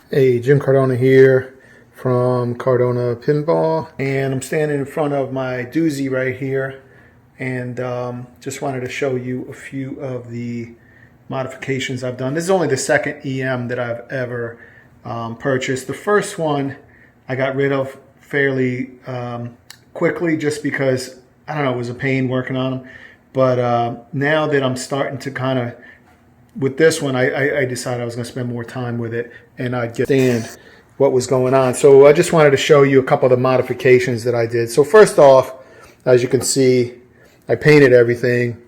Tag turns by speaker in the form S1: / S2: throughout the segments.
S1: Hey, Jim Cardona here from Cardona Pinball, and I'm standing in front of my Doozie right here, and just wanted to show you a few of the modifications I've done. This is only the second EM that I've ever purchased. The first one I got rid of fairly quickly just because, I don't know, it was a pain working on them. But now that I'm starting to kind of, with this one, I decided I was going to spend more time with it and I'd understand what was going on. So I just wanted to show you a couple of the modifications that I did. So first off, as you can see, I painted everything.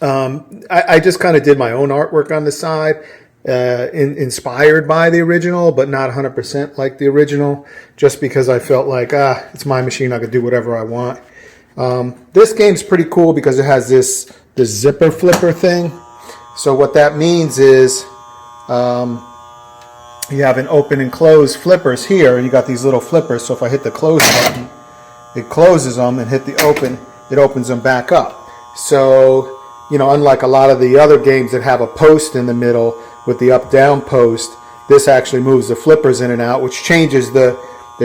S1: I just kind of did my own artwork on the side, inspired by the original, but not 100% like the original, just because I felt like, it's my machine, I could do whatever I want. This game's pretty cool because it has this zipper flipper thing. So what that means is you have an open and close flippers here, and you got these little flippers. So if I hit the close button, it closes them, and hit the open, it opens them back up. So, you know, unlike a lot of the other games that have a post in the middle with the up-down post, this actually moves the flippers in and out, which changes the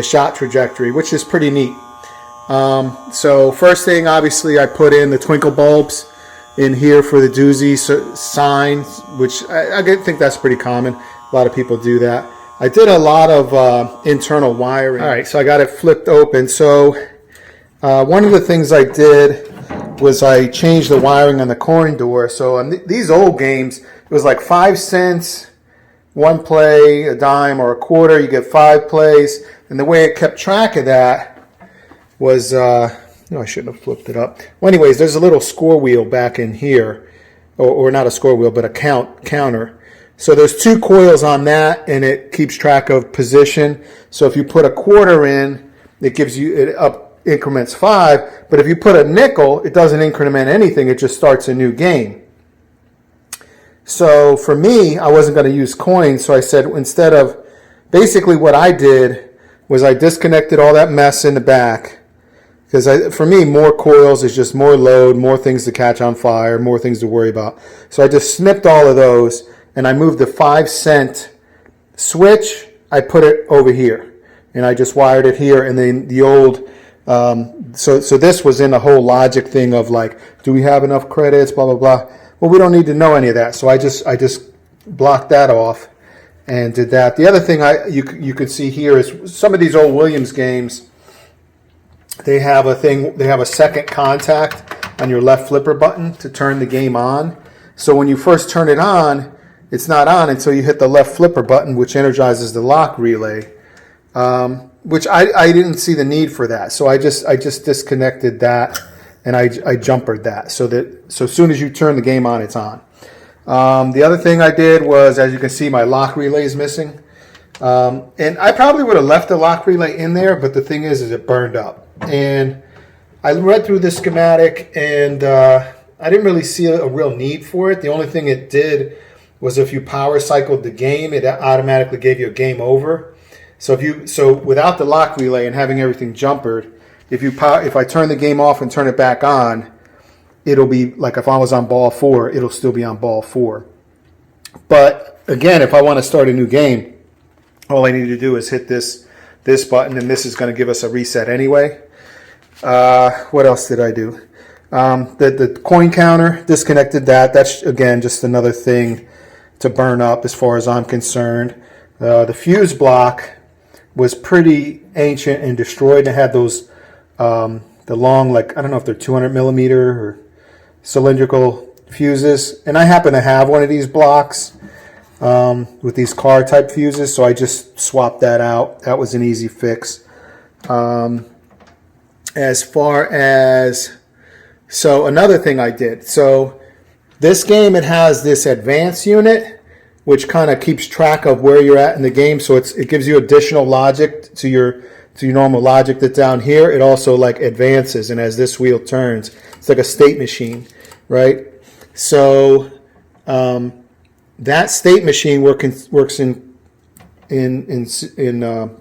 S1: shot trajectory, which is pretty neat. So first thing, obviously, I put in the twinkle bulbs in here for the Doozie sign, which I think that's pretty common. A lot of people do that. I did a lot of internal wiring. All right, so I got it flipped open. So one of the things I did was I changed the wiring on the coin door. So on these old games, it was like 5 cents, 1 play, a dime, or a quarter. You get 5 plays. And the way it kept track of that was... no, I shouldn't have flipped it up. Well, anyways, there's a little score wheel back in here, or not a score wheel, but a counter. So there's 2 coils on that, and it keeps track of position. So if you put a quarter in, it gives you, it up increments 5. But if you put a nickel, it doesn't increment anything. It just starts a new game. So for me, I wasn't going to use coins. So I said, instead of, basically what I did was I disconnected all that mess in the back. Because for me, more coils is just more load, more things to catch on fire, more things to worry about. So I just snipped all of those, and I moved the 5 cent switch. I put it over here, and I just wired it here. And then the old, so this was in the whole logic thing of like, do we have enough credits, blah, blah, blah. Well, we don't need to know any of that. So I just blocked that off and did that. The other thing you could see here is some of these old Williams games, they have a second contact on your left flipper button to turn the game on. So when you first turn it on, it's not on until you hit the left flipper button, which energizes the lock relay, which I didn't see the need for that. So I just disconnected that, and I jumpered that so as soon as you turn the game on, it's on. The other thing I did was, as you can see, my lock relay is missing. And I probably would have left the lock relay in there, but the thing is it burned up. And I read through the schematic, and I didn't really see a real need for it. The only thing it did was if you power cycled the game, it automatically gave you a game over. So without the lock relay and having everything jumpered, if I turn the game off and turn it back on, it'll be like if I was on ball 4, it'll still be on ball 4. But again, if I want to start a new game, all I need to do is hit this button, and this is going to give us a reset anyway. What else did I do? The coin counter, disconnected that. That's, again, just another thing to burn up as far as I'm concerned. The fuse block was pretty ancient and destroyed. It had those, the long, like, I don't know if they're 200 millimeter or cylindrical fuses. And I happen to have one of these blocks with these car type fuses, so I just swapped that out. That was an easy fix. As far as, so another thing I did, so this game, it has this advanced unit which kind of keeps track of where you're at in the game, so it gives you additional logic to your normal logic that's down here. It also like advances, and as this wheel turns, it's like a state machine, right? So that state machine works in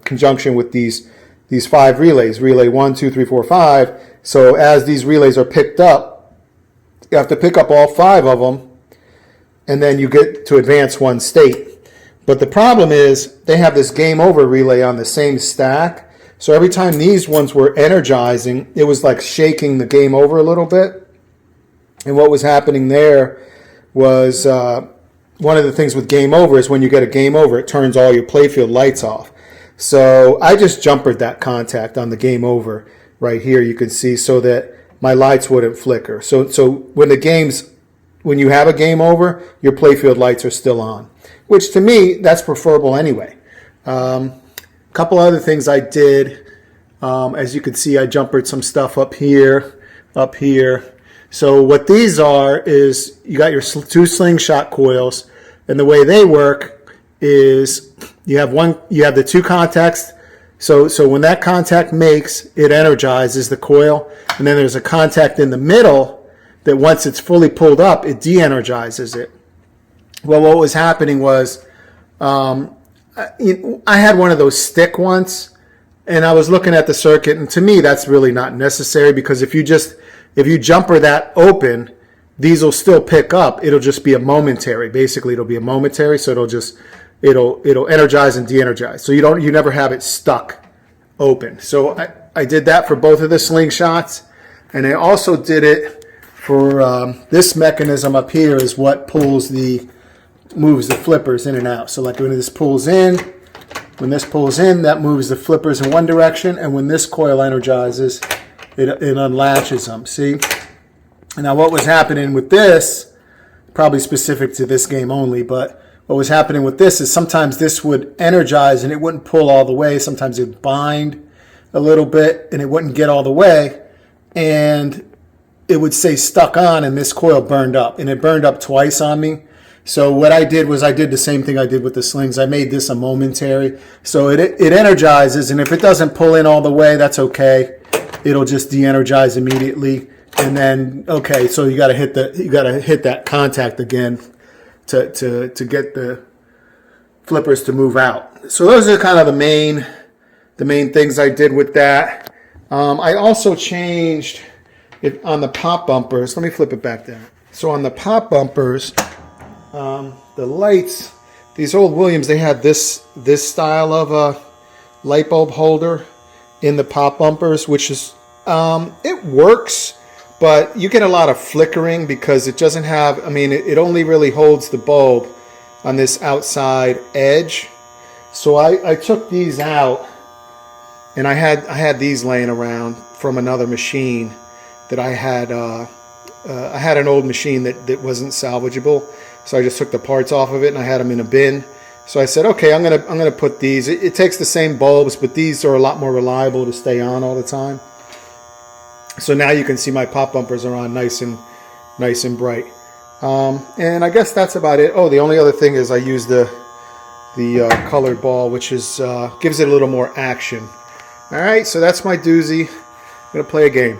S1: conjunction with these 5 relays, relay 1, 2, 3, 4, 5. So as these relays are picked up, you have to pick up all 5 of them, and then you get to advance one state. But the problem is they have this game over relay on the same stack. So every time these ones were energizing, it was like shaking the game over a little bit. And what was happening there was one of the things with game over is when you get a game over, it turns all your playfield lights off. So I just jumpered that contact on the game over right here, you can see, so that my lights wouldn't flicker. So when you have a game over, your playfield lights are still on, which to me, that's preferable anyway. A couple other things I did. As you can see, I jumpered some stuff up here. So what these are is you got your 2 slingshot coils, and the way they work is you have the 2 contacts. So when that contact makes, it energizes the coil, and then there's a contact in the middle that once it's fully pulled up, it de-energizes it. Well, what was happening was I had one of those stick once, and I was looking at the circuit, and to me that's really not necessary, because if you jumper that open, these will still pick up. It'll just be a momentary. Basically, it'll be a momentary, so it'll energize and de-energize. So you never have it stuck open. So I did that for both of the slingshots, and I also did it for this mechanism up here is what moves the flippers in and out. So like when this pulls in, that moves the flippers in one direction, and when this coil energizes, it unlatches them. See? Now what was happening with this, probably specific to this game only, but what was happening with this is sometimes this would energize and it wouldn't pull all the way. Sometimes it would bind a little bit and it wouldn't get all the way, and it would say stuck on, and this coil burned up, and it burned up twice on me. So what I did was I did the same thing I did with the slings. I made this a momentary. So it energizes, and if it doesn't pull in all the way, that's okay. It'll just de-energize immediately. And then, okay, so you gotta hit that contact again to get the flippers to move out. So those are kind of the main things I did with that. I also changed it on the pop bumpers. Let me flip it back down. So on the pop bumpers, the lights, these old Williams, they had this style of a light bulb holder in the pop bumpers, which is, it works, but you get a lot of flickering because it doesn't have, it only really holds the bulb on this outside edge. So I took these out, and I had these laying around from another machine that I had an old machine that wasn't salvageable. So I just took the parts off of it and I had them in a bin. So I said, okay, I'm gonna put these. It takes the same bulbs, but these are a lot more reliable to stay on all the time. So now you can see my pop bumpers are on nice and bright. And I guess that's about it. Oh, the only other thing is I use the colored ball, which is gives it a little more action. All right, so that's my Doozie. I'm gonna play a game.